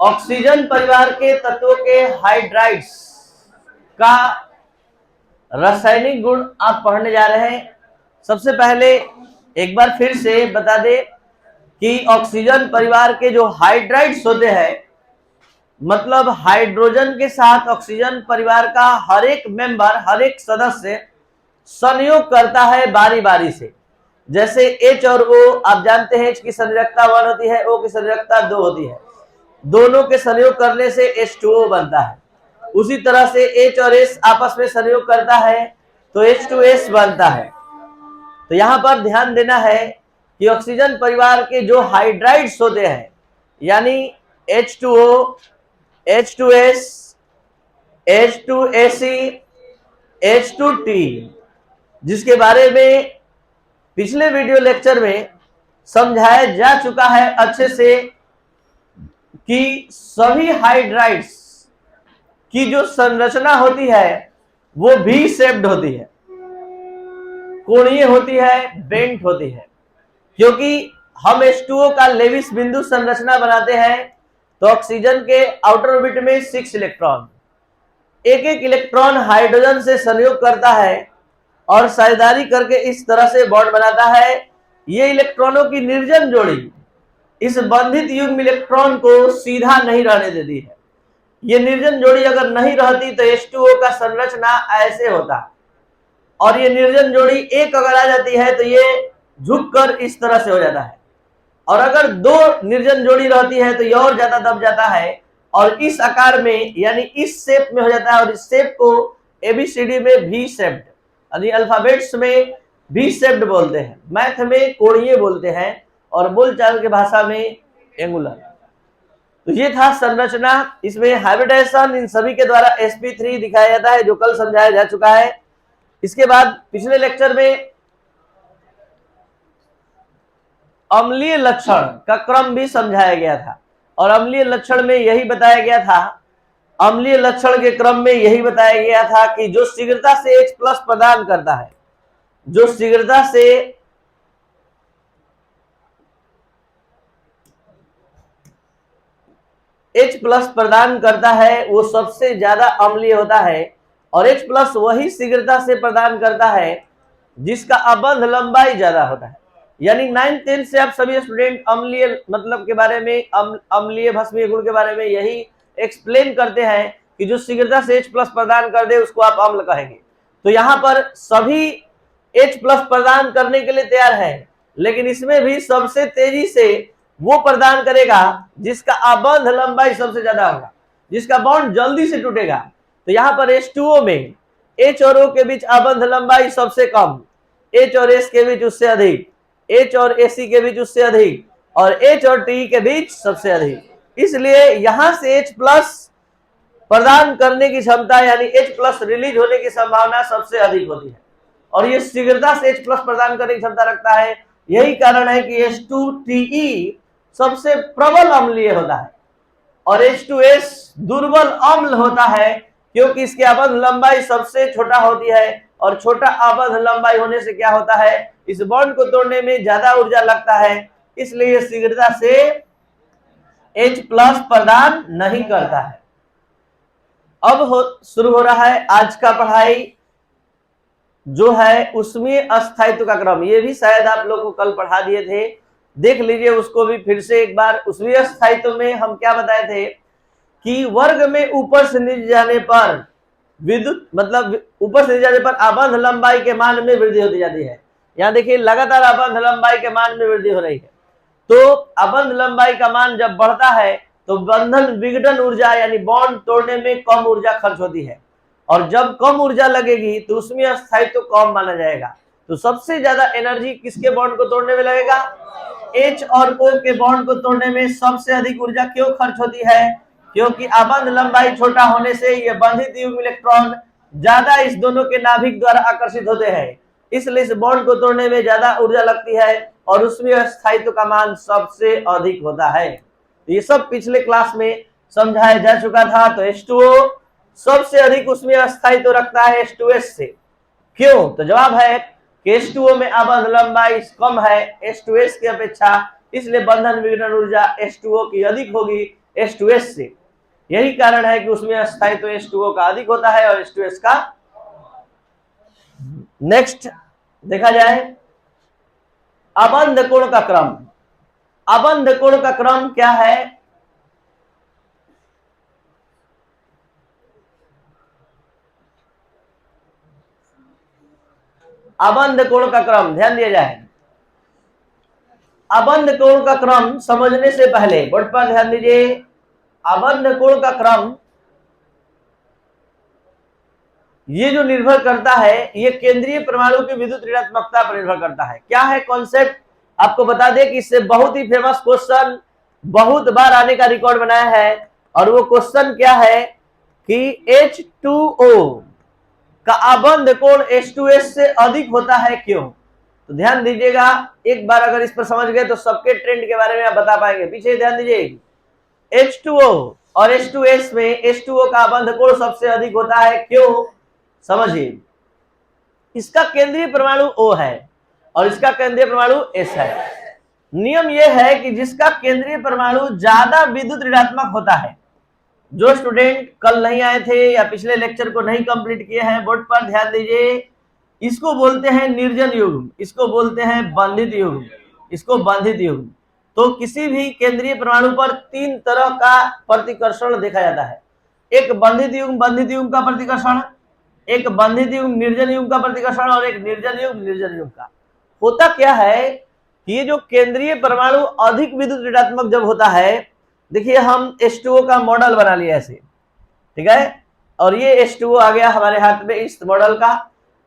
Oxygen परिवार के तत्वों के हाइड्राइड्स का रासायनिक गुण आप पढ़ने जा रहे हैं। सबसे पहले एक बार फिर से बता दें कि ऑक्सीजन परिवार के जो हाइड्राइड्स होते हैं, मतलब हाइड्रोजन के साथ ऑक्सीजन परिवार का हर एक मेंबर, हर एक सदस्य संयोग करता है बारी बारी से। जैसे H और O आप जानते हैं, H की संयोजकता 1 होती है, O की संयोजकता 2 होती है। दोनों के संयोग करने से H2O बनता है। उसी तरह से H और S आपस में संयोग करता है तो H2S बनता है। तो यहां पर ध्यान देना है कि ऑक्सीजन परिवार के जो हाइड्राइड्स होते हैं, यानी H2O, H2S, H2Ac, H2T, जिसके बारे में पिछले वीडियो लेक्चर में समझाया जा चुका है अच्छे से कि सभी हाइड्राइड्स की जो संरचना होती है वो भी शेप्ड होती है, कोणीय होती है, बेंट होती है। क्योंकि हम H2O का लेविस बिंदु संरचना बनाते हैं तो ऑक्सीजन के आउटर ऑर्बिट में 6 इलेक्ट्रॉन, एक एक इलेक्ट्रॉन हाइड्रोजन से संयोग करता है और साझेदारी करके इस तरह से बॉन्ड बनाता है। ये इलेक्ट्रॉनों की निर्जन जोड़ी इस बंधित युग्म इलेक्ट्रॉन को सीधा नहीं रहने देती है। ये निर्जन जोड़ी अगर नहीं रहती तो H2O का संरचना ऐसे होता, और ये निर्जन जोड़ी एक अगर आ जाती है तो ये झुककर इस तरह से हो जाता है, और अगर 2 निर्जन जोड़ी रहती है तो ये और ज्यादा दब जाता है और इस आकार में यानी इस शेप में हो जाता है। और इस शेप को ABCD में भी शेप्ड, यानी अल्फाबेट्स में भी शेप्ड बोलते हैं, मैथ में कोणीय बोलते हैं और बोलचाल के भाषा में एंगुलर। तो ये था संरचना। इसमें हाइब्रिडाइजेशन इन सभी के द्वारा sp3 दिखाया जाता है, जो कल समझाया जा चुका है। इसके बाद पिछले लेक्चर में अम्लीय लक्षण का क्रम भी समझाया गया था, और अम्लीय लक्षण में यही बताया गया था, अम्लीय लक्षण के क्रम में यही बताया गया था कि जो शीघ्रता से H+ प्रदान करता है, जो शीघ्रता से H+ प्रदान करता है वो सबसे ज्यादा अम्लीय होता है, और H+ वही शीघ्रता से प्रदान करता है जिसका अबंध लंबाई ज्यादा होता है। यानी 9th 10th से आप सभी स्टूडेंट अम्लीय मतलब के बारे में, अम्लीय भस्मीय गुण के बारे में यही एक्सप्लेन करते हैं कि जो शीघ्रता से H+ प्रदान कर दे उसको आप अम्ल कहेंगे। तो यहाँ पर सभी H+ प्रदान करने के लिए तैयार है, लेकिन इसमें भी सबसे तेजी से वो प्रदान करेगा जिसका अबंध लंबाई सबसे ज्यादा होगा, जिसका बॉन्ड जल्दी से टूटेगा। तो यहाँ पर H2O में H और O के बीच अबंध लंबाई सबसे कम, H और S के बीच उससे अधिक, H और Ac के बीच उससे अधिक, और H और T के बीच सबसे अधिक। इसलिए यहां से H+ प्रदान करने की क्षमता यानी H+ रिलीज होने की संभावना सबसे अधिक होती है, और ये शीघ्रता से H+ प्रदान करने की क्षमता रखता है। यही कारण है कि H2TE सबसे प्रबल अम्लीय होता है और H2S दुर्बल अम्ल होता है, क्योंकि इसके अबंध लंबाई सबसे छोटा होती है, और छोटा अबंध लंबाई होने से क्या होता है, इस बॉन्ड को तोड़ने में ज्यादा ऊर्जा लगता है, इसलिए शीघ्रता से H+ प्रदान नहीं करता है। अब शुरू हो रहा है आज का पढ़ाई, जो है उष्मीय अस्थायित्व का क्रम। ये भी शायद आप लोग को कल पढ़ा दिए थे, देख लीजिए उसको भी फिर से एक बार। उष्मीय अस्थायित्व में हम क्या बताए थे कि वर्ग में ऊपर से नीचे जाने पर विद्युत मतलब ऊपर से नीचे जाने पर अबंध लंबाई के मान में वृद्धि होती जाती है। यहाँ देखिए लगातार अबंध लंबाई के मान में वृद्धि हो रही है। तो अबंध लंबाई का मान जब बढ़ता है तो बंधन विघटन ऊर्जा यानी बॉन्ड तोड़ने में कम ऊर्जा खर्च होती है, और जब कम ऊर्जा लगेगी तो उसमें अस्थायित्व कम माना जाएगा। तो सबसे ज्यादा एनर्जी किसके बॉन्ड को तोड़ने में लगेगा, H और O के बॉन्ड को तोड़ने में सबसे अधिक ऊर्जा क्यों खर्च होती है, क्योंकि अबंध लंबाई छोटा होने से ये बंधित युग्म इलेक्ट्रॉन ज्यादा इस दोनों के नाभिक द्वारा आकर्षित होते हैं, इसलिए इस बॉन्ड को तोड़ने में ज्यादा ऊर्जा लगती है और उसमें अस्थायित्व का मान सबसे अधिक होता है। ये सब पिछले क्लास में समझाया जा चुका था। तो H2O सबसे अधिक उसमें अस्थायित्व रखता है H2S से। क्यों? तो जवाब है कि H2O में अबंध लंबाई कम है H2S की अपेक्षा, इसलिए बंधन विघटन ऊर्जा H2O की अधिक होगी, H2S से। यही कारण है कि उसमें स्थायित्व H2O का अधिक होता है और H2S का। नेक्स्ट देखा जाए अबंध कोण का क्रम। अबंध कोण का क्रम क्या है? अबंध कोण का क्रम ध्यान दिया जाए। अबंध कोण का क्रम समझने से पहले बोर्ड पर ध्यान दीजिए। अबंध कोण का क्रम ये जो निर्भर करता है ये केंद्रीय परमाणु की विद्युत ऋणात्मकता पर निर्भर करता है। क्या है कॉन्सेप्ट? आपको बता दें कि इससे बहुत ही फेमस क्वेश्चन बहुत बार आने का रिकॉर्ड बनाया है, और वो क्वेश्चन क्या है कि H2O का अबंध कोण H2S से अधिक होता है क्यों? तो ध्यान दीजिएगा, एक बार अगर इस पर समझ गए तो सबके ट्रेंड के बारे में आप बता पाएंगे। पीछे ध्यान दीजिए, H2O और H2S में H2O का अबंध कोण सबसे अधिक होता है क्यों? समझिए, इसका केंद्रीय परमाणु O है और इसका केंद्रीय परमाणु S है। नियम यह है कि जिसका केंद्रीय परमाणु ज्यादा विद्युत ऋणात्मक होता है, जो स्टूडेंट कल नहीं आए थे या पिछले लेक्चर को नहीं कंप्लीट किए हैं बोर्ड पर ध्यान दीजिए, इसको बोलते हैं निर्जन युग्म, इसको बोलते हैं बंधित युग्म, इसको बंधित युग्म। तो किसी भी केंद्रीय परमाणु पर तीन तरह का प्रतिकर्षण देखा जाता है। एक बंधित युग्म का प्रतिकर्षण, एक बंधित युग्म निर्जन युग्म का प्रतिकर्षण और एक निर्जन युग्म का। होता क्या है कि ये जो केंद्रीय परमाणु अधिक विद्युत ऋणात्मक जब होता है, देखिए हम H2O का मॉडल बना लिया ऐसे, ठीक है, और ये H2O आ गया हमारे हाथ में इस मॉडल का।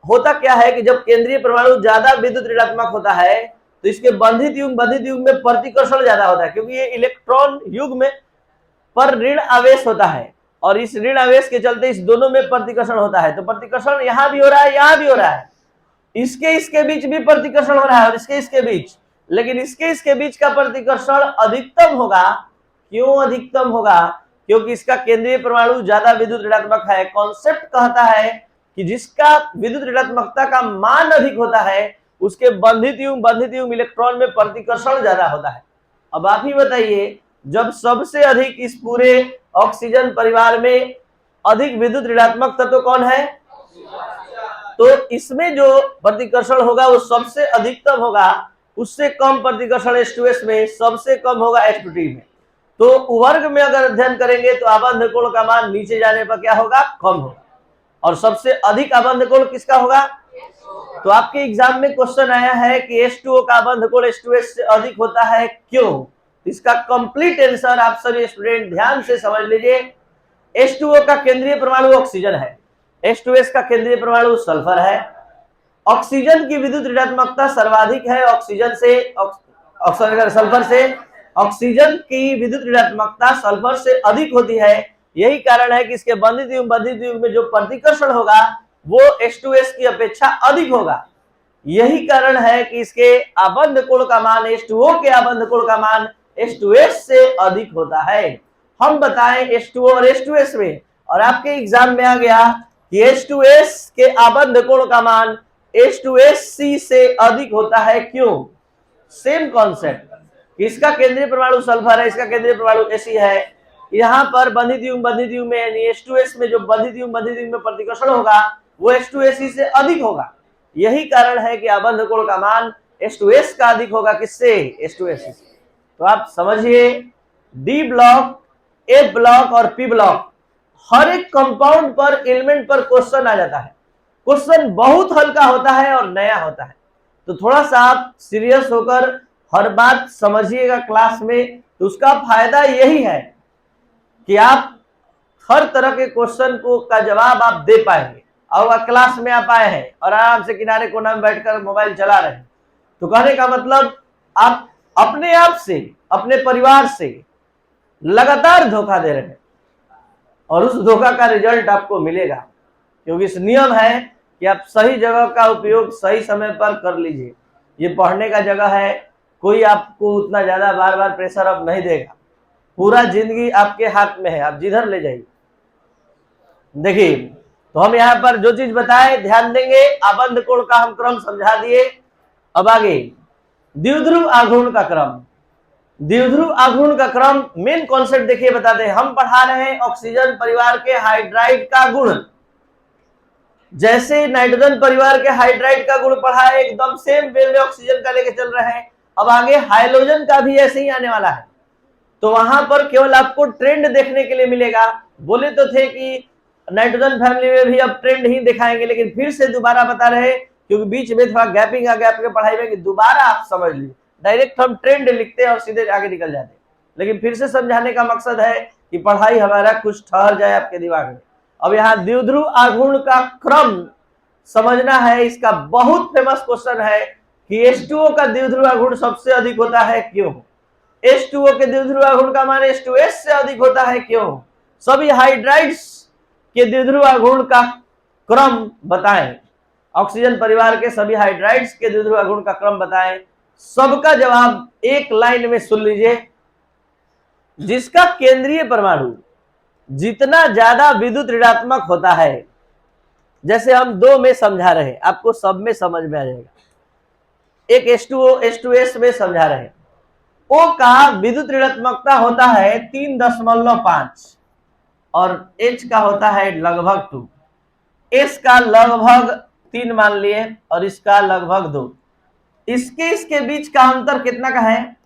होता क्या है कि जब केंद्रीय परमाणु ज्यादा विद्युत ऋणात्मक होता है तो इसके बंधित युग्म में प्रतिकर्षण ज्यादा होता है, क्योंकि ये इलेक्ट्रॉन युग्म पर ऋण आवेश होता है और इस ऋण आवेश के चलते इस दोनों में प्रतिकर्षण होता है। तो प्रतिकर्षण यहां भी हो रहा है, यहां भी हो रहा है, इसके बीच भी प्रतिकर्षण हो रहा है और इसके बीच, लेकिन इसके बीच का प्रतिकर्षण अधिकतम होगा। क्यों अधिकतम होगा? क्योंकि इसका केंद्रीय परमाणु ज्यादा विद्युत ऋणात्मक है। कॉन्सेप्ट कहता है कि जिसका विद्युत ऋणात्मकता का मान अधिक होता है उसके बंधित युग्म इलेक्ट्रॉन में प्रतिकर्षण ज्यादा होता है। अब आप ही बताइए, जब सबसे अधिक इस पूरे ऑक्सीजन परिवार में अधिक विद्युत ऋणात्मक तत्व कौन है? तो इसमें जो प्रतिकर्षण होगा वो सबसे अधिकतम होगा, उससे कम प्रतिकर्षण H2S में, सबसे कम होगा H2T में। तो वर्ग में अगर अध्ययन करेंगे तो अबंध कोण का मान नीचे जाने पर क्या होगा? कम होगा। और सबसे अधिक अबंध कोण किसका होगा? तो आपके एग्जाम में क्वेश्चन आया है कि H2O का अबंध कोण H2S से अधिक होता है क्यों? इसका कंप्लीट आंसर आप सभी स्टूडेंट ध्यान से समझ लीजिए। H2O का केंद्रीय परमाणु ऑक्सीजन है, H2S का केंद्रीय परमाणु सल्फर है। ऑक्सीजन की विद्युत ऋणात्मकता सर्वाधिक है ऑक्सीजन से, सल्फर से। ऑक्सीजन की विद्युत ऋणात्मकता सल्फर से अधिक होती है। यही कारण है कि इसके बंधित युग्म में जो प्रतिकर्षण होगा वो H2S की अपेक्षा अधिक होगा। यही कारण है कि इसके अबंध कोण का मान, H2O के अबंध कोण का मान H2S से अधिक होता है। हम बताएं H2O और H2S में, और आपके एग्जाम में आ गया कि H2S के अबंध कोण का मान H2SC से अधिक होता है क्यों? सेम कॉन्सेप्ट, इसका केंद्रीय परमाणु सल्फर है, इसका केंद्रीय परमाणु Fe है। यहाँ पर बंधित युग्म में यानी H2S में जो बंधित युग्म में प्रतिकर्षण होगा वो H2SE से अधिक होगा। यही कारण है कि अबंध कोण का मान H2S का अधिक होगा, किससे? H2SE से। तो आप समझिए, D ब्लॉक, F ब्लॉक और P ब्लॉक हर एक कंपाउंड पर, एलिमेंट पर क्वेश्चन आ जाता है। क्वेश्चन बहुत हल्का होता है और नया होता है, तो थोड़ा सा आप सीरियस होकर हर बात समझिएगा क्लास में। तो उसका फायदा यही है कि आप हर तरह के क्वेश्चन को का जवाब आप दे पाएंगे। और क्लास में आप आए हैं और आराम से किनारे कोना में बैठकर मोबाइल चला रहे हैं, तो कहने का मतलब आप अपने आप से, अपने परिवार से लगातार धोखा दे रहे हैं और उस धोखा का रिजल्ट आपको मिलेगा, क्योंकि इस नियम है कि आप सही जगह का उपयोग सही समय पर कर लीजिए। ये पढ़ने का जगह है, कोई आपको उतना ज्यादा बार बार प्रेशर अब नहीं देगा। पूरा जिंदगी आपके हाथ में है, आप जिधर ले जाइए। देखिए, तो हम यहाँ पर जो चीज बताए ध्यान देंगे। अबंध कोण का हम क्रम समझा दिए। अब आगे द्विध्रुव आघूर्ण का क्रम। द्विध्रुव आघूर्ण का क्रम, मेन कॉन्सेप्ट देखिए बताते हैं। हम पढ़ा रहे हैं ऑक्सीजन परिवार के हाइड्राइड का गुण। जैसे नाइट्रोजन परिवार के हाइड्राइड का गुण पढ़ा है, एकदम सेम वे में ऑक्सीजन का लेके चल रहे हैं। अब आगे हाइड्रोजन का भी ऐसे ही आने वाला है। तो वहां पर केवल आपको ट्रेंड देखने के लिए मिलेगा। बोले तो थे कि नाइट्रोजन फैमिली में भी अब ट्रेंड ही दिखाएंगे, लेकिन फिर से दोबारा बता रहे, क्योंकि बीच में थोड़ा गैपिंग आ गया आपके पढ़ाई में, कि दोबारा आप समझ लीजिए। डायरेक्ट हम ट्रेंड लिखते हैं और सीधे आगे निकल जाते हैं, लेकिन फिर से समझाने का मकसद है कि पढ़ाई हमारा कुछ ठहर जाए आपके दिमाग में। अब यहाँ द्विध्रुव आघूर्ण का क्रम समझना है। इसका बहुत फेमस क्वेश्चन है कि H2O का द्विध्रुव आघूर्ण सबसे अधिक होता है क्यों? H2O के द्विध्रुव आघूर्ण का मान H2S से अधिक होता है क्यों? सभी हाइड्राइड्स के द्विध्रुव आघूर्ण का क्रम बताएं। ऑक्सीजन परिवार के सभी हाइड्राइड्स के द्विध्रुव आघूर्ण का क्रम बताएं। सबका जवाब एक लाइन में सुन लीजिए। जिसका केंद्रीय परमाणु जितना ज्यादा विद्युत ऋणात्मक होता है, जैसे हम 2 में समझा रहे, आपको सब में समझ में आ जाएगा। एक H2O H2S में समझा रहे, O का विद्युत ऋणात्मकता होता है 3.5 और H का होता है लगभग 2। S का लगभग 3 मान लिए और इसका लगभग 2। इसके बीच का अंतर कितना का है?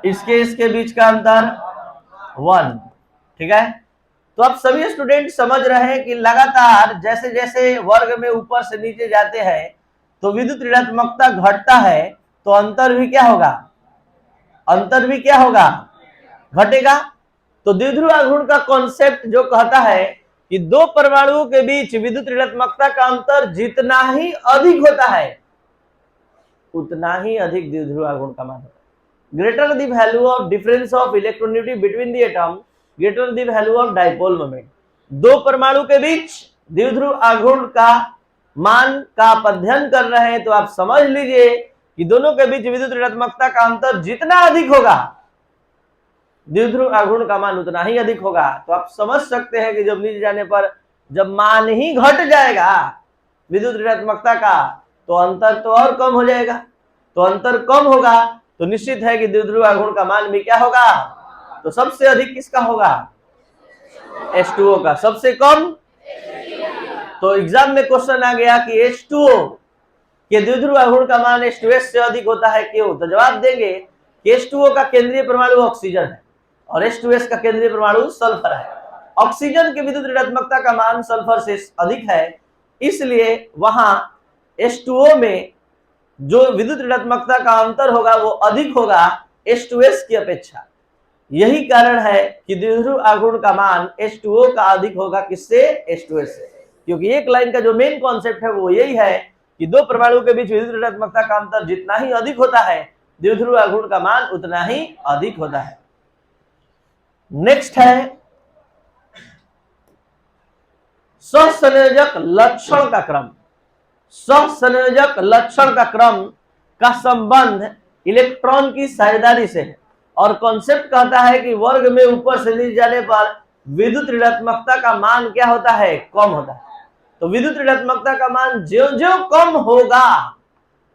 इसके बीच का अंतर 1। ठीक है, तो अब सभी स्टूडेंट समझ रहे हैं कि लगातार जैसे जैसे वर्ग में ऊपर से नीचे जाते हैं तो विद्युत ऋणात्मकता घटता है, तो अंतर भी क्या होगा? अंतर भी क्या होगा? घटेगा। तो द्विध्रुव आघूर्ण का कॉन्सेप्ट जो कहता है कि 2 परमाणुओं के बीच विद्युत ऋणात्मकता का अंतर जितना ही अधिक होता है, उतना ही अधिक द्विध्रुव आघूर्ण का मान होता है। Greater the value of difference of electronegativity between the atom, greater the value of dipole moment. 2 परमाणु के बीच द्विध्रुव आघूर्ण का मान का आप अध्ययन कर रहे हैं, तो आप समझ लीजिए कि दोनों के बीच विद्युत ऋणात्मकता का अंतर जितना अधिक होगा, द्विध्रुव आघूर्ण का मान उतना ही अधिक होगा। तो आप समझ सकते हैं कि जब नीचे जाने पर जब मान ही घट जाएगा विद्युत ऋणात्मकता का, तो अंतर तो और कम हो जाएगा। तो अंतर कम होगा तो निश्चित है कि द्विध्रुव आघूर्ण का मान भी क्या होगा? तो सबसे अधिक किसका होगा? H2O का। सबसे कम? तो एग्जाम में क्वेश्चन आ गया कि H2O के द्विध्रुव आघूर्ण का मान H2S से अधिक होता है क्यों? तो जवाब देंगे कि H2O का केंद्रीय परमाणु ऑक्सीजन है और H2S का केंद्रीय परमाणु सल्फर है। ऑक्सीजन के विद्युत ऋणात्मकता का मान सल्फर से अधिक है, इसलिए वहां H2O में जो विद्युत ऋणात्मकता का अंतर होगा वो अधिक होगा H2S की अपेक्षा। यही कारण है कि द्विध्रुव आघूर्ण का मान H2O का अधिक होगा किससे? H2S से। क्योंकि एक लाइन का जो मेन कॉन्सेप्ट है वो यही है कि 2 परमाणु के बीच विद्युत ऋणात्मकता का अंतर जितना ही अधिक होता है, द्विध्रुव आघूर्ण का मान उतना ही अधिक होता है। नेक्स्ट है सहसंयोजक लक्षण का क्रम। सहसंयोजक लक्षण का क्रम का संबंध इलेक्ट्रॉन की साझेदारी से है और कॉन्सेप्ट कहता है कि वर्ग में ऊपर से नीचे जाने पर विद्युत ऋणात्मकता का मान क्या होता है? कम होता है। तो विद्युत ऋणात्मकता का मान ज्यों ज्यों कम होगा,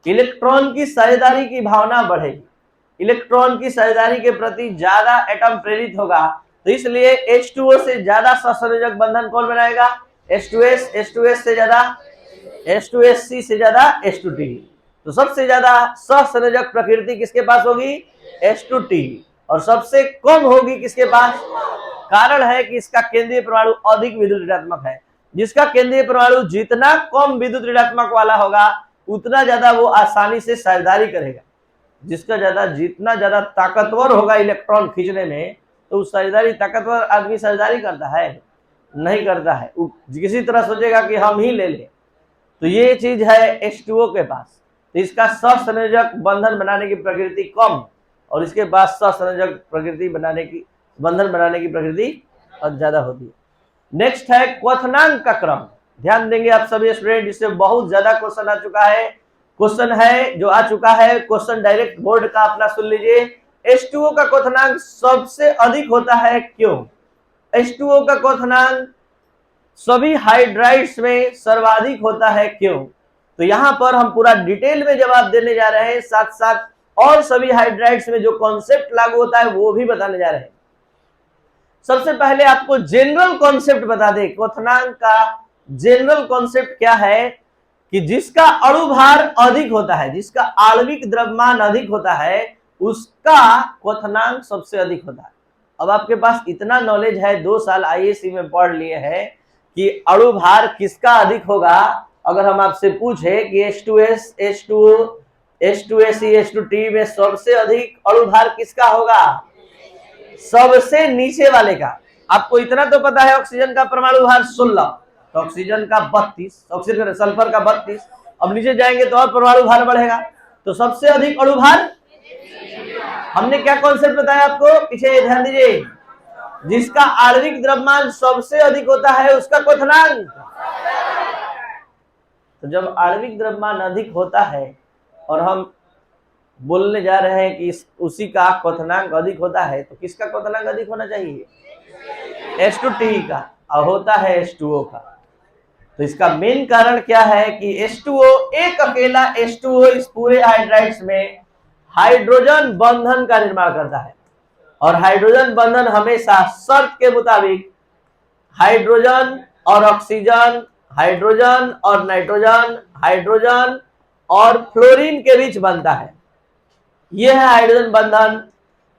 इलेक्ट्रॉन की साझेदारी की भावना बढ़ेगी, इलेक्ट्रॉन की साझेदारी के प्रति ज्यादा एटम प्रेरित होगा। तो इसलिए H2O से ज्यादा सहसंयोजक बंधन कौन बनाएगा? H2S। H2S से ज्यादा H2SC से ज्यादा H2T। तो सबसे ज्यादा सहसंयोजक प्रकृति किसके पास होगी? H2T। और सबसे कम होगी किसके पास? कारण है कि इसका केंद्रीय परमाणु अधिक विद्युत ऋणात्मक है। जिसका केंद्रीय परमाणु जितना कम विद्युत ऋणात्मक वाला होगा उतना ज्यादा वो आसानी से साझेदारी करेगा। जिसका जितना ज्यादा ताकतवर होगा इलेक्ट्रॉन खींचने में, तो साझेदारी, ताकतवर आदमी साझेदारी करता है? नहीं करता है। किसी तरह सोचेगा कि हम ही ले लें। तो ये चीज है H2O के पास। तो इसका सहसंयोजक बंधन बनाने की प्रकृति कम और इसके पास सहसंयोजक प्रकृति बनाने की बंधन बनाने की प्रकृति ज्यादा होती है। नेक्स्ट है क्वथनांक का क्रम। ध्यान देंगे आप सभी स्टूडेंट, इससे बहुत ज्यादा क्वेश्चन आ चुका है। क्वेश्चन है जो आ चुका है, क्वेश्चन डायरेक्ट बोर्ड का अपना सुन लीजिए। H2O का क्वथनांक सबसे अधिक होता है क्यों? H2O का क्वथनांक सभी हाइड्राइड्स में सर्वाधिक होता है क्यों? तो यहां पर हम पूरा डिटेल में जवाब देने जा रहे हैं, साथ साथ और सभी हाइड्राइड्स में जो कॉन्सेप्ट लागू होता है वो भी बताने जा रहे हैं। सबसे पहले आपको जनरल कॉन्सेप्ट बता दें, क्वथनांक का जनरल कॉन्सेप्ट क्या है कि जिसका अणुभार अधिक होता है, जिसका आणविक द्रव्यमान अधिक होता है, उसका क्वथनांक सबसे अधिक होता है। अब आपके पास इतना नॉलेज है, 2 साल आईएससी में पढ़ लिए हैं कि अणुभार किसका अधिक होगा। अगर हम आपसे पूछे कि H2S, H2O, H2SE, H2T में सबसे अधिक अणुभार किसका होगा, सबसे नीचे वाले का। आपको इतना तो पता है ऑक्सीजन का परमाणु भार 16, तो ऑक्सीजन का 32, ऑक्सीजन सल्फर का 32। अब नीचे जाएंगे तो और परमाणु भार बढ़ेगा, तो सबसे अधिक अणु भार। हमने क्या कॉन्सेप्ट बताया आपको, पीछे ध्यान दीजिए, जिसका आणविक द्रव्यमान सबसे अधिक होता है उसका क्वथनांक। तो जब आणविक द्रव्यमान अधिक होता है और हम बोलने जा रहे हैं कि उसी का क्वथनांक अधिक होता है, तो किसका क्वथनांक अधिक होना चाहिए, H2T का, और होता है H2O का। तो इसका मेन कारण क्या है कि H2O, एक अकेला H2O इस पूरे हाइड्राइड्स में हाइड्रोजन बंधन का निर्माण करता है, और हाइड्रोजन बंधन हमेशा शर्त के मुताबिक हाइड्रोजन और ऑक्सीजन, हाइड्रोजन और नाइट्रोजन, हाइड्रोजन और फ्लोरीन के बीच बनता है। यह है हाइड्रोजन बंधन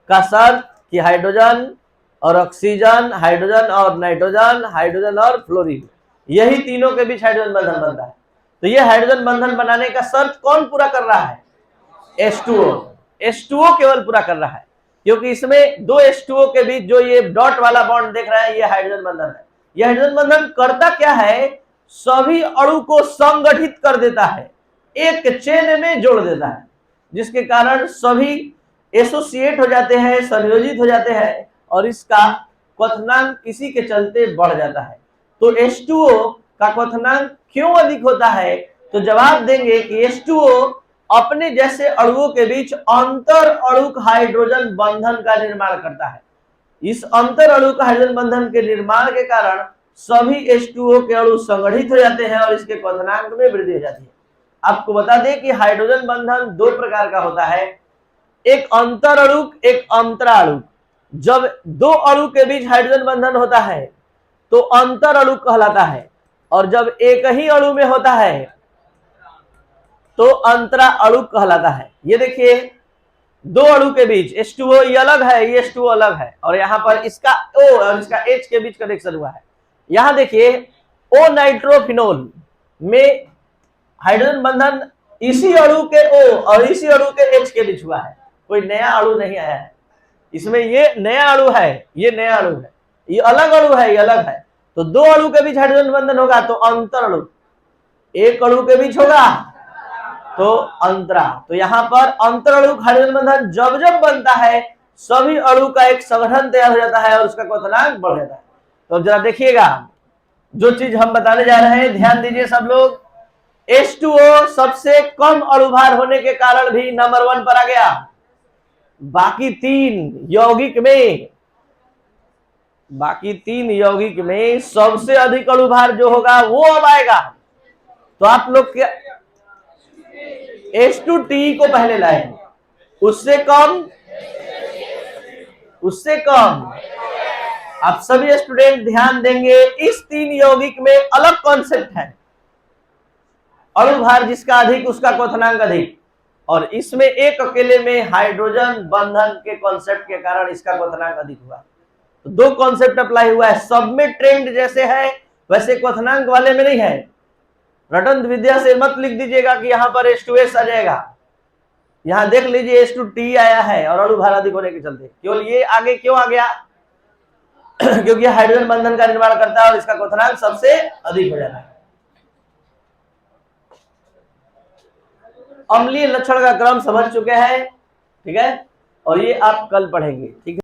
का शर्त कि हाइड्रोजन और ऑक्सीजन, हाइड्रोजन और नाइट्रोजन, हाइड्रोजन और फ्लोरीन, यही तीनों के बीच हाइड्रोजन बंधन बनता है। तो यह हाइड्रोजन बंधन बनाने का शर्त कौन पूरा कर रहा है, H2O। H2O केवल पूरा कर रहा है, क्योंकि इसमें 2 H2O के बीच जो ये डॉट वाला बॉन्ड देख रहे हैं, ये हाइड्रोजन बंधन है। यह हाइड्रोजन बंधन करता क्या है, सभी अणु को संगठित कर देता है, एक चेन में जोड़ देता है, जिसके कारण सभी एसोसिएट हो जाते हैं, संयोजित हो जाते हैं, और इसका क्वथनांक इसी के चलते बढ़ जाता है। तो H2O का क्वथनांक क्यों अधिक होता है, तो जवाब देंगे कि H2O अपने जैसे अणुओं के बीच अंतर अणुक हाइड्रोजन बंधन का निर्माण करता है। इस अंतर अणुक हाइड्रोजन बंधन के निर्माण के कारण सभी H2O के अणु संगठित हो जाते हैं और इसके क्वथनांक में वृद्धि हो जाती है। आपको बता दें कि हाइड्रोजन बंधन 2 प्रकार का होता है, एक अंतर अणुक, एक अंतरा अणुक। जब 2 अणु के बीच हाइड्रोजन बंधन होता है तो अंतर अणु कहलाता है, और जब एक ही अणु में होता है तो अंतरा अणु कहलाता है। ये देखिए, 2 अणु के बीच H2O ये अलग है, ये H2O अलग है, और यहाँ पर इसका O और इसका H के बीच कनेक्शन हुआ है। यहाँ देखिए, O नाइट्रोफिनोल में हाइड्रोजन बंधन इसी अणु के O और इसी अणु के H के बीच हुआ है, कोई नया अणु नहीं आया है इसमें। ये नया अणु है, ये नया अणु है, ये अलग अणु है, ये अलग है। तो 2 अणु के बीच हाइड्रोजन बंधन होगा तो अंतर अणु, एक अणु के बीच होगा तो अंतरा। तो यहाँ पर अंतर अणु हाइड्रोजन बंधन जब जब बनता है, सभी अणु का एक संगठन तैयार हो जाता है और उसका क्वथनांक बढ़ जाता है। तो जरा देखिएगा, जो चीज हम बताने जा रहे हैं, ध्यान दीजिए सब लोग। H2O सबसे कम अणुभार होने के कारण भी नंबर 1 पर आ गया। बाकी 3 यौगिक में सबसे अधिक अणुभार जो होगा वो अब आएगा। तो आप लोग क्या H2T को पहले लाएंगे, उससे कम। आप सभी स्टूडेंट ध्यान देंगे, इस 3 यौगिक में अलग कॉन्सेप्ट है, अणुभार जिसका अधिक उसका क्वथनांक अधिक, और इसमें एक अकेले में हाइड्रोजन बंधन के कॉन्सेप्ट के कारण इसका क्वथनांक अधिक हुआ। तो 2 कॉन्सेप्ट अप्लाई हुआ है, सब में ट्रेंड जैसे है वैसे क्वथनांक वाले में नहीं है। रटन विद्या से मत लिख दीजिएगा कि यहाँ पर H2S आ जाएगा, यहाँ देख लीजिए H2T आया है और अणुभार अधिक होने के चलते। केवल ये आगे क्यों आ गया क्योंकि हाइड्रोजन बंधन का निर्माण करता है और इसका क्वथनांक सबसे अधिक हो जाता है। अम्लीय लक्षण का क्रम समझ चुके हैं, ठीक है, और ये आप कल पढ़ेंगे, ठीक है।